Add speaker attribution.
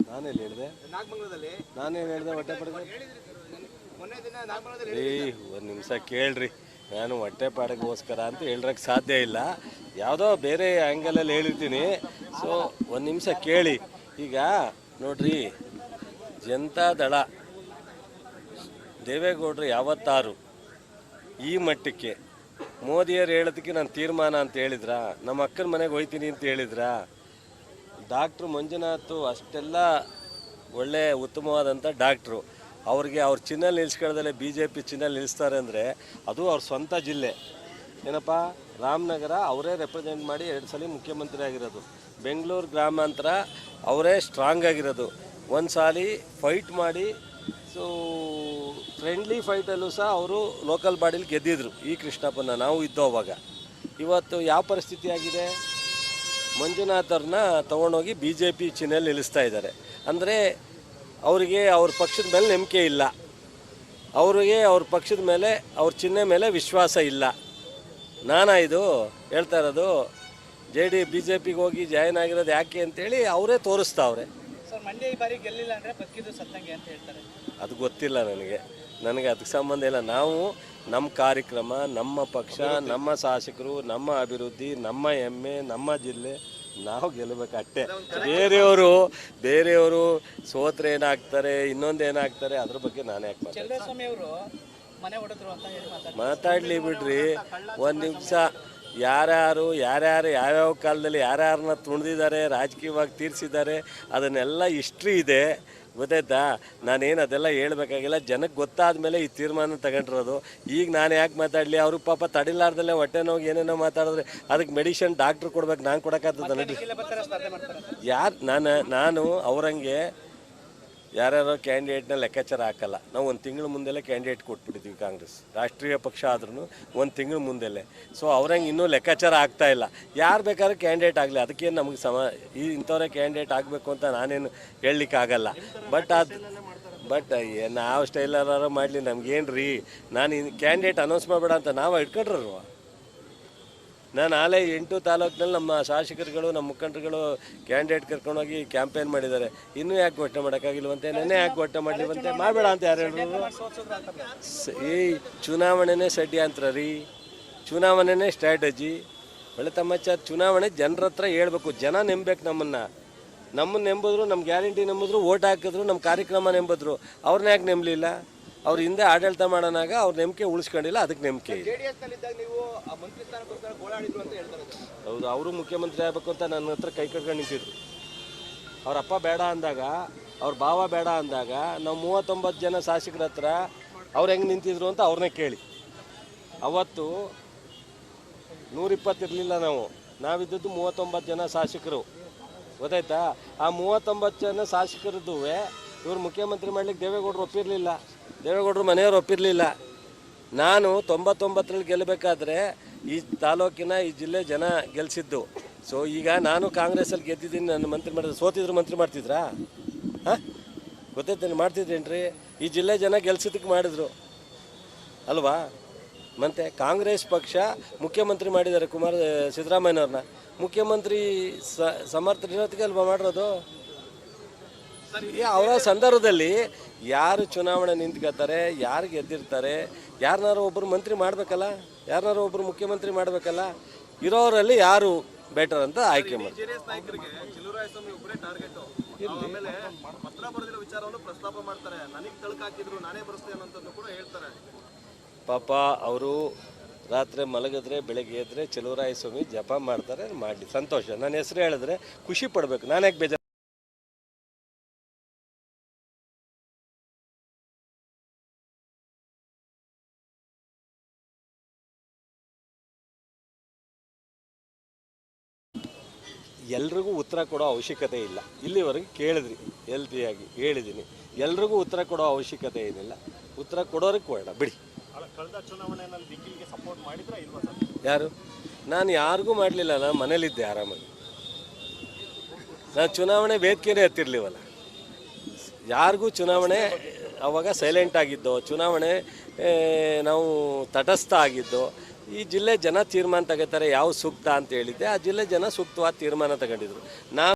Speaker 1: ನಾನೇನು ಹೇಳಿದೆ ನಾನೇನು ಹೇಳಿದೆ ಹೊಟ್ಟೆ ಪಡೆದ ಒಂದು ನಿಮಿಷ ಕೇಳ್ರಿ. ನಾನು ಹೊಟ್ಟೆ ಪಾಡಗೋಸ್ಕರ ಅಂತ ಹೇಳಕ್ಕೆ ಸಾಧ್ಯ ಇಲ್ಲ, ಯಾವುದೋ ಬೇರೆ ಆ್ಯಂಗಲಲ್ಲಿ ಹೇಳಿರ್ತೀನಿ. ಸೊ ಒಂದು ನಿಮಿಷ ಕೇಳಿ. ಈಗ ನೋಡ್ರಿ, ಜನತಾದಳ ದೇವೇಗೌಡರು ಯಾವತ್ತಾರು ಈ ಮಟ್ಟಕ್ಕೆ ಮೋದಿಯವರು ಹೇಳೋದಕ್ಕೆ ನಾನು ತೀರ್ಮಾನ ಅಂತ ಹೇಳಿದ್ರ, ನಮ್ಮ ಅಕ್ಕನ ಮನೆಗೆ ಹೋಯ್ತೀನಿ ಅಂತ ಹೇಳಿದ್ರ, ಡಾಕ್ಟ್ರು ಮಂಜುನಾಥ್ ಅಷ್ಟೆಲ್ಲ ಒಳ್ಳೆ ಉತ್ತಮವಾದಂಥ ಡಾಕ್ಟ್ರು, ಅವ್ರಿಗೆ ಅವ್ರ ಚಿನ್ನಲ್ಲಿ ನಿಲ್ಸ್ಕೊಳ್ಳೋದಲ್ಲೇ BJP ಚಿನ್ನಲ್ಲಿ ನಿಲ್ಲಿಸ್ತಾರೆ ಅಂದರೆ ಅದು ಅವ್ರ ಸ್ವಂತ ಜಿಲ್ಲೆ ಏನಪ್ಪ ರಾಮನಗರ. ಅವರೇ ರೆಪ್ರೆಸೆಂಟ್ ಮಾಡಿ 2 ಸಲ ಮುಖ್ಯಮಂತ್ರಿ ಆಗಿರೋದು. ಬೆಂಗಳೂರು ಗ್ರಾಮಾಂತರ ಅವರೇ ಸ್ಟ್ರಾಂಗ್ ಆಗಿರೋದು. ಒಂದು ಸಾರಿ ಫೈಟ್ ಮಾಡಿ, ಸೊ ಫ್ರೆಂಡ್ಲಿ ಫೈಟಲ್ಲೂ ಸಹ ಅವರು ಲೋಕಲ್ ಬಾಡಿಲಿ ಗೆದ್ದಿದ್ರು. ಈ ಕೃಷ್ಣಪ್ಪನ ನಾವು ಇದ್ದೋ ಅವಾಗ. ಇವತ್ತು ಯಾವ ಪರಿಸ್ಥಿತಿ ಆಗಿದೆ, ಮಂಜುನಾಥ್ ಅವ್ರನ್ನ ತೊಗೊಂಡೋಗಿ BJP ಚಿನ್ನಲ್ಲಿ ನಿಲ್ಲಿಸ್ತಾ ಇದ್ದಾರೆ. ಅಂದರೆ ಅವರಿಗೆ ಅವ್ರ ಪಕ್ಷದ ಮೇಲೆ ನಂಬಿಕೆ ಇಲ್ಲ, ಅವರಿಗೆ ಅವ್ರ ಪಕ್ಷದ ಮೇಲೆ ಅವ್ರ ಚಿಹ್ನೆ ಮೇಲೆ ವಿಶ್ವಾಸ ಇಲ್ಲ. ಇದು ಹೇಳ್ತಾ ಇರೋದು BJPಗೆ ಹೋಗಿ ಜಾಯ್ನ್ ಆಗಿರೋದು ಯಾಕೆ ಅಂತೇಳಿ ಅವರೇ ತೋರಿಸ್ತಾವ್ರೆ. ಅದು ಗೊತ್ತಿಲ್ಲ ನನಗೆ ಅದಕ್ಕೆ ಸಂಬಂಧ ಇಲ್ಲ. ನಾವು ನಮ್ಮ ಕಾರ್ಯಕ್ರಮ, ನಮ್ಮ ಪಕ್ಷ, ನಮ್ಮ ಶಾಸಕರು, ನಮ್ಮ ಅಭಿವೃದ್ಧಿ, ನಮ್ಮ ಹೆಮ್ಮೆ, ನಮ್ಮ ಜಿಲ್ಲೆ, ನಾವು ಗೆಲ್ಲಬೇಕಷ್ಟೇ. ಬೇರೆಯವರು ಸೋತ್ರೆ ಏನಾಗ್ತಾರೆ, ಇನ್ನೊಂದೇನಾಗ್ತಾರೆ, ಅದ್ರ ಬಗ್ಗೆ ನಾನು ಯಾಕೆ ಮಾತಾಡಲಿ ಬಿಡ್ರಿ. ಒಂದು ನಿಮಿಷ. ಯಾರ್ಯಾರು ಯಾವ್ಯಾವ ಕಾಲದಲ್ಲಿ ಯಾರ್ಯಾರನ್ನ ತುಳಿದಿದ್ದಾರೆ, ರಾಜಕೀಯವಾಗಿ ತೀರಿಸಿದ್ದಾರೆ, ಅದನ್ನೆಲ್ಲ ಹಿಸ್ಟ್ರಿ ಇದೆ, ಗೊತ್ತಾಯ್ತಾ? ನಾನೇನು ಅದೆಲ್ಲ ಹೇಳ್ಬೇಕಾಗಿಲ್ಲ. ಜನಕ್ಕೆ ಗೊತ್ತಾದ ಮೇಲೆ ಈ ತೀರ್ಮಾನ ತಗೊಂಡಿರೋದು. ಈಗ ನಾನು ಯಾಕೆ ಮಾತಾಡಲಿ? ಅವ್ರಿಗೆ ಪಾಪ ತಡಿಲಾರ್ದಲ್ಲೇ ಹೊಟ್ಟೆ ನೋವು ಏನೇನೋ ಮಾತಾಡಿದ್ರೆ ಅದಕ್ಕೆ ಮೆಡಿಷನ್ ಡಾಕ್ಟ್ರು ಕೊಡ್ಬೇಕು, ನಾನು ಕೊಡೋಕ್ಕಾಗ್ತದೆ ನನಗೆ? ನಾನು ಅವರಂಗೆ ಯಾರ್ಯಾರೋ ಕ್ಯಾಂಡಿಡೇಟ್ನ ಲೆಕ್ಕಾಚಾರ ಹಾಕಲ್ಲ. ನಾವು ಒಂದು ತಿಂಗಳ ಮುಂದೆಲ್ಲೇ ಕ್ಯಾಂಡಿಡೇಟ್ ಕೊಟ್ಬಿಟ್ಟಿದ್ವಿ. ಕಾಂಗ್ರೆಸ್ ರಾಷ್ಟ್ರೀಯ ಪಕ್ಷ ಆದ್ರೂ ಒಂದು ತಿಂಗಳ ಮುಂದೆಲ್ಲೇ. ಸೊ ಅವ್ರಂಗೆ ಇನ್ನೂ ಲೆಕ್ಕಾಚಾರ ಆಗ್ತಾಯಿಲ್ಲ. ಯಾರು ಬೇಕಾದ್ರೂ ಕ್ಯಾಂಡಿಡೇಟ್ ಆಗಲಿ, ಅದಕ್ಕೇನು ನಮಗೆ ಇಂಥವರೇ ಕ್ಯಾಂಡಿಡೇಟ್ ಆಗಬೇಕು ಅಂತ ನಾನೇನು ಹೇಳಲಿಕ್ಕಾಗಲ್ಲ. ಬಟ್ ನಾವು ಸ್ಟೈಲರಾರು ಮಾಡಲಿ, ನಮ್ಗೇನು ರೀ. ನಾನು ಕ್ಯಾಂಡಿಡೇಟ್ ಅನೌನ್ಸ್ ಮಾಡಬೇಡ ಅಂತ ನಾವು ಇಟ್ಕೊಂಡ್ರು. ನಾನು ಆಲೇ 8 ತಾಲೂಕಿನಲ್ಲಿ ನಮ್ಮ ಶಾಸಕರುಗಳು, ನಮ್ಮ ಮುಖಂಡರುಗಳು ಕ್ಯಾಂಡಿಡೇಟ್ ಕರ್ಕೊಂಡೋಗಿ ಕ್ಯಾಂಪೇನ್ ಮಾಡಿದ್ದಾರೆ. ಇನ್ನೂ ಯಾಕೆ ಒಟ್ಟೆ ಮಾಡೋಕ್ಕಾಗಿಲ್ವಂತೆ, ನೆನ್ನೆ ಯಾಕೆ ಒಟ್ಟೆ ಮಾಡಲಿವಂತೆ? ಮಾಡಬೇಡ ಅಂತ ಯಾರು ಹೇಳಿದ್ರು? ಈ ಚುನಾವಣೆನೇ ಷಡ್ಯಂತ್ರ ರೀ, ಚುನಾವಣೆನೇ ಸ್ಟ್ರಾಟಜಿ. ಒಳ್ಳೆ ತಮ್ಮಚ್ಚ. ಚುನಾವಣೆ ಜನರ ಹತ್ರ ಹೇಳ್ಬೇಕು, ಜನ ನೆಂಬೇಕು ನಮ್ಮನ್ನು ನೆಂಬಿದ್ರು, ನಮ್ಮ ಗ್ಯಾರಂಟಿ ನೆಂಬಿದ್ರು, ಓಟ್ ಹಾಕಿದ್ರು, ನಮ್ಮ ಕಾರ್ಯಕ್ರಮ ನೆಂಬಿದ್ರು. ಅವ್ರನ್ನ ಯಾಕೆ ನೆಂಬಲಿಲ್ಲ? ಅವ್ರ ಹಿಂದೆ ಆಡಳಿತ ಮಾಡೋನಾಗ ಅವ್ರ ನಂಬಿಕೆ ಉಳಿಸ್ಕೊಂಡಿಲ್ಲ, ಅದಕ್ಕೆ ನಂಬಿಕೆ ಇದೆ. ಹೌದು, ಅವರು ಮುಖ್ಯಮಂತ್ರಿ ಆಗಬೇಕು ಅಂತ ನನ್ನ ಹತ್ರ ಕೈ ಕಟ್ಕೊಂಡು ನಿಂತಿದ್ರು. ಅವ್ರ ಅಪ್ಪ ಬೇಡ ಅಂದಾಗ, ಅವ್ರ ಭಾವ ಬೇಡ ಅಂದಾಗ, ನಾವು 39 ಜನ ಶಾಸಕರ ಹತ್ರ ಅವ್ರು ಹೆಂಗೆ ನಿಂತಿದ್ರು ಅಂತ ಅವ್ರನ್ನೇ ಕೇಳಿ. ಅವತ್ತು 120 ಇರಲಿಲ್ಲ, ನಾವಿದ್ದದ್ದು 39 ಜನ ಶಾಸಕರು, ಗೊತ್ತಾಯ್ತಾ? ಆ 39 ಜನ ಶಾಸಕರದ್ದು ಇವ್ರು ಮುಖ್ಯಮಂತ್ರಿ ಮಾಡ್ಲಿಕ್ಕೆ ದೇವೇಗೌಡರು ಒಪ್ಪಿರಲಿಲ್ಲ, ದೇವೇಗೌಡರು ಮನೆಯವರು ಒಪ್ಪಿರಲಿಲ್ಲ. ನಾನು 99ರಲ್ಲಿ ಗೆಲ್ಲಬೇಕಾದ್ರೆ ಈ ತಾಲೂಕಿನ, ಈ ಜಿಲ್ಲೆ ಜನ ಗೆಲ್ಲಿಸಿದ್ದು. ಸೊ ಈಗ ನಾನು ಕಾಂಗ್ರೆಸ್ಸಲ್ಲಿ ಗೆದ್ದಿದ್ದೀನಿ, ನನ್ನ ಮಂತ್ರಿ ಮಾಡಿದ್ರೆ ಸೋತಿದ್ರು ಮಂತ್ರಿ ಮಾಡ್ತಿದ್ರಾ? ಗೊತ್ತೈತೆ ಮಾಡ್ತಿದ್ರೇನ್ರಿ? ಈ ಜಿಲ್ಲೆ ಜನ ಗೆಲ್ಸಿದ್ದಕ್ಕೆ ಮಾಡಿದ್ರು ಅಲ್ವಾ? ಮತ್ತು ಕಾಂಗ್ರೆಸ್ ಪಕ್ಷ ಮುಖ್ಯಮಂತ್ರಿ ಮಾಡಿದ್ದಾರೆ ಸಿದ್ದರಾಮಯ್ಯನವ್ರನ್ನ. ಮುಖ್ಯಮಂತ್ರಿ ಸಮರ್ಥನಿರೋದಕ್ಕೆ ಅಲ್ವಾ ಮಾಡಿರೋದು? ಅವರ ಸಂದರ್ಭದಲ್ಲಿ ಯಾರು ಚುನಾವಣೆ ನಿಂತ್ಕೋತಾರೆ, ಯಾರು ಗೆದ್ದಿರ್ತಾರೆ, ಯಾರನ್ನಾರು ಒಬ್ಬರು ಮಂತ್ರಿ ಮಾಡಬೇಕಲ್ಲ, ಯಾರನ್ನಾರು ಒಬ್ಬರು ಮುಖ್ಯಮಂತ್ರಿ ಮಾಡಬೇಕಲ್ಲ. ಇರೋರಲ್ಲಿ ಯಾರು ಬೆಟರ್ ಅಂತ ಆಯ್ಕೆ ಮಾಡಿ. ಪಾಪ ಅವರು ರಾತ್ರಿ ಮಲಗಿದ್ರೆ ಬೆಳಗ್ಗೆ ಎದ್ರೆ ಚಲುವರಾಯಸ್ವಾಮಿ ಜಪ ಮಾಡ್ತಾರೆ, ಮಾಡಲಿ, ಸಂತೋಷ. ನನ್ನ ಹೆಸರು ಹೇಳಿದ್ರೆ ಖುಷಿ ಪಡಬೇಕು, ನಾನು ಯಾಕೆ ಬೇಜಾರು? ಎಲ್ರಿಗೂ ಉತ್ತರ ಕೊಡೋ ಅವಶ್ಯಕತೆ ಇಲ್ಲ. ಇಲ್ಲಿವರೆಗೆ ಕೇಳಿದ್ರಿ, ಎಲ್ತಿಯಾಗಿ ಹೇಳಿದ್ದೀನಿ. ಎಲ್ರಿಗೂ ಉತ್ತರ ಕೊಡೋ ಅವಶ್ಯಕತೆ ಏನಿಲ್ಲ. ಉತ್ತರ ಕೊಡೋರಿಗೆ ಕೊಡೋಣ ಬಿಡಿ. ಯಾರು? ನಾನು ಯಾರಿಗೂ ಮಾಡಲಿಲ್ಲ, ನಾನು ಮನೇಲಿದ್ದೆ ಆರಾಮಾಗಿ. ನಾನು ಚುನಾವಣೆ ವೇದಿಕೆನೇ ಹತ್ತಿರ್ಲಿವಲ್ಲ, ಯಾರಿಗೂ ಚುನಾವಣೆ ಅವಾಗ ಸೈಲೆಂಟ್ ಆಗಿದ್ದೋ, ಚುನಾವಣೆ ನಾವು ತಟಸ್ಥ ಆಗಿದ್ದೋ. ಈ ಜಿಲ್ಲೆ ಜನ ತೀರ್ಮಾನ ತಗೋತಾರೆ ಯಾವ ಸೂಕ್ತ ಅಂತ ಹೇಳಿದ್ದೆ, ಆ ಜಿಲ್ಲೆ ಜನ ಸೂಕ್ತವಾದ ತೀರ್ಮಾನ ತಗೊಂಡಿದ್ರು.